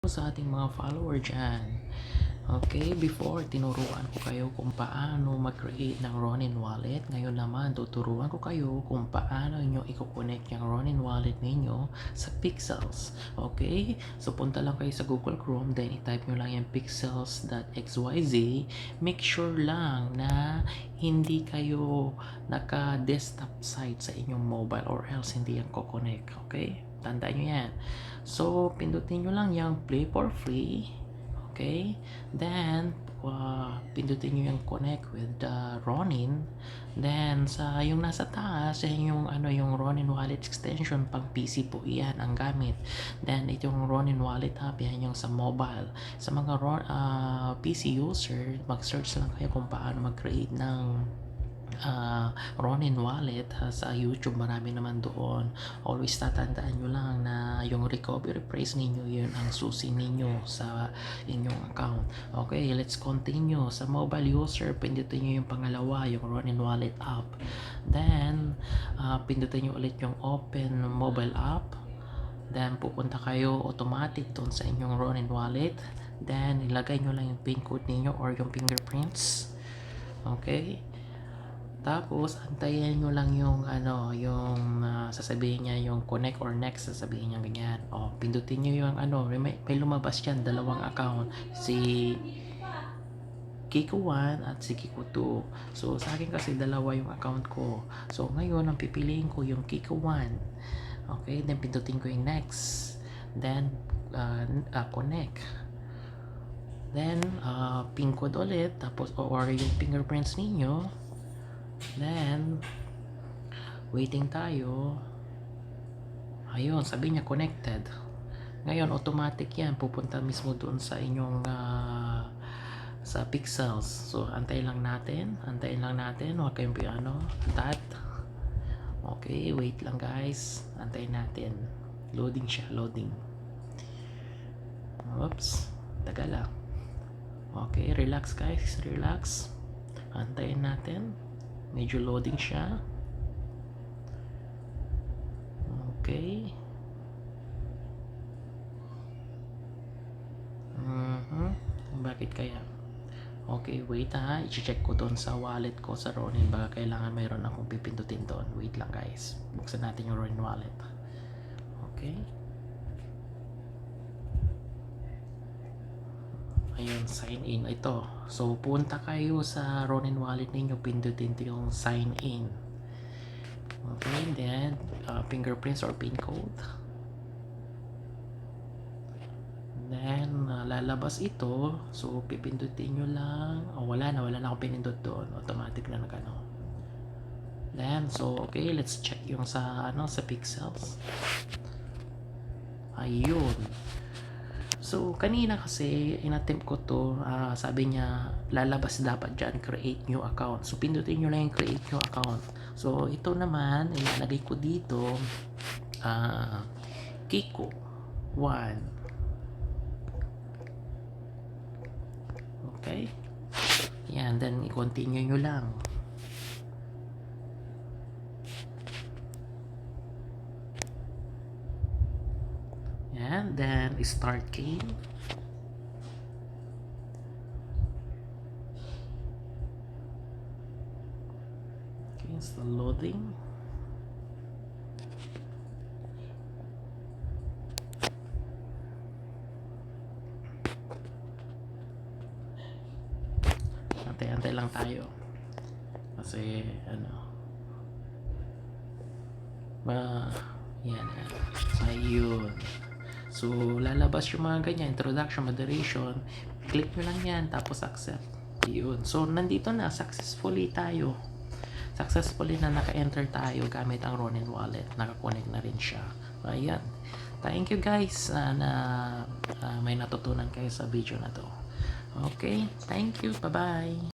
Sa ating mga follower dyan. Okay, before tinuruan ko kayo kung paano mag-create ng Ronin wallet. Ngayon naman tuturuan ko kayo kung paano nyo i-connect yung Ronin wallet ninyo sa Pixels. Okay, so punta lang kayo sa Google Chrome, then i-type nyo lang yung pixels.xyz. Make sure lang na hindi kayo naka-desktop site sa inyong mobile or else hindi yan ko-connect. Okay, tandaan nyo yan. So pindutin nyo lang yung play for free. Okay, then pindutin nyo yung connect with the Ronin. Then sa yung nasa taas yung yung Ronin wallet extension pang PC po, iyan ang gamit. Then itong Ronin wallet app, yan yung sa mobile. Sa mga PC user, mag-search lang kayo kung paano mag-create ng Ronin wallet. Sa YouTube marami naman doon. Always tatandaan nyo lang na yung recovery price ninyo, yun ang susi ninyo sa inyong account. Okay, let's continue. Sa mobile user, pindutin nyo yung pangalawa, yung Ronin wallet app. Then pindutin nyo ulit yung open mobile app. Then pupunta kayo automatic doon sa inyong Ronin wallet. Then ilagay nyo lang yung pin code ninyo or yung fingerprints. Okay, tapos antayin nyo lang yung sasabihin niya yung connect or next, sasabihin niya ganyan. Pindutin nyo yung may lumabas diyan, dalawang account, si Kiko 1 at si Kiko 2. So sa akin kasi dalawa yung account ko. So ngayon ang pipiliin ko yung Kiko 1. Okay, then pindutin ko yung next. Then connect. Then pin code ulit, tapos or yung fingerprints ninyo. Then waiting tayo. Ayun, sabi niya connected. Ngayon automatic yan, pupunta mismo doon sa inyong sa Pixels. So antayin lang natin, huwag kayong tat. Okay, wait lang guys, antayin natin. Loading siya, loading. Oops, tagal lang. Okay, relax guys, relax. Antayin natin, medyo loading siya. Okay. Bakit kaya? Okay, wait ha. I-check ko doon sa wallet ko sa Ronin. Baka kailangan mayroon akong pipindutin doon. Wait lang guys. Buksan natin yung Ronin wallet. Okay. Ayun, sign in. Ito. So, punta kayo sa Ronin wallet ninyo. Pindutin yung sign in. Okay, then fingerprints or pin code. Then lalabas ito. So pipindutin nyo lang. Wala na akong pinindot doon. Automatic na nagano. Then so okay, let's check yung sa sa Pixels. Ayun. So kanina kasi inattempt ko to, sabi niya lalabas dapat dyan create new account. So pindutin nyo lang yung create new account. So ito naman ilalagay ko dito Kiko 1. Okay, yan, then i-continue nyo lang. Yan, then start game. Okay, still loading. Antay lang tayo kasi yan, ayun. So lalabas yung mga ganyan, introduction, moderation, click nyo lang yan, tapos accept. Yun, so nandito na, successfully na naka-enter tayo gamit ang Ronin wallet. Naka-connect na rin siya. Ayan, thank you guys na may natutunan kayo sa video na to. Okay, thank you, bye bye.